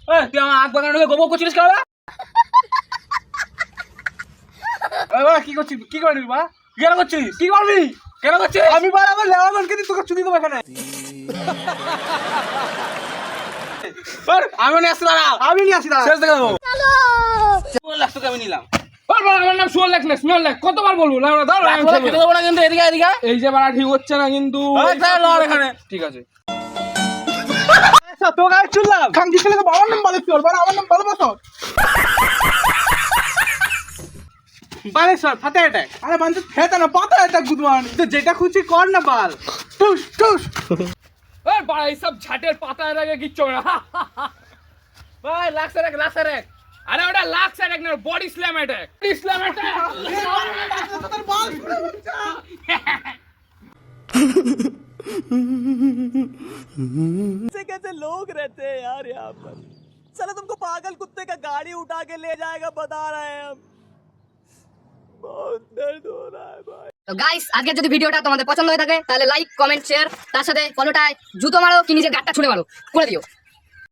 তুই আমার আগ বাগানে গোবর করছিস কেন? কি করছিস? কি করবি বা? কেন করছিস? কি করবি? কেন করছিস? আমি বল আমার লেওয়া মানুষকে দিয়ে তোকে চুদি দেবো এখানে। আমি নিয়ে আসছি দাঁড়া। আমি নিয়ে আসছি দাঁড়া। শেষ দেখে দেবো। লাখ তোকে আমি নিলাম। আমার নাম সুমন লেখ না, সুমন লেখ। কতবার বলবো না খেতে দেবো না কিন্তু এদিকে এদিকে। এই যে বাড়া ঠিক হচ্ছে না কিন্তু। এখানে ঠিক আছে। তোকে আমি চুললাম। খাঙ্কি ছেলেকে বাবার নাম বলে তোর, আমার নাম বলে বসো। বালেশ্বর ফাতে অ্যাটাক। আরে বান্ধব ফেতে না পাতা অ্যাটাক গুদমান। তো যেটা খুশি কর না বাল। টুস টুস। ওই বাড়া এইসব ঝাটের পাতার আগে কিচ্ছু না। ভাই লাক্স অ্যাটাক। আরে ওটা লাক্স অ্যাটাক না, বডি স্ল্যাম অ্যাটাক। ইসলাম অ্যাটাক। তোর বাল। कैसे कैसे लोग रहते हैं यार यहाँ पर। चलो तुमको पागल कुत्ते का गाड़ी उठा के ले जाएगा बता रहे हैं हम। बहुत दर्द हो रहा है भाई। তো গাইস, আজকে যদি ভিডিওটা তোমাদের পছন্দ হয়ে থাকে তাহলে লাইক, কমেন্ট, শেয়ার, তার সাথে ফলোটায় জুতো মারো কি নিজের গাঁটটা ছুঁড়ে মারো করে দিও।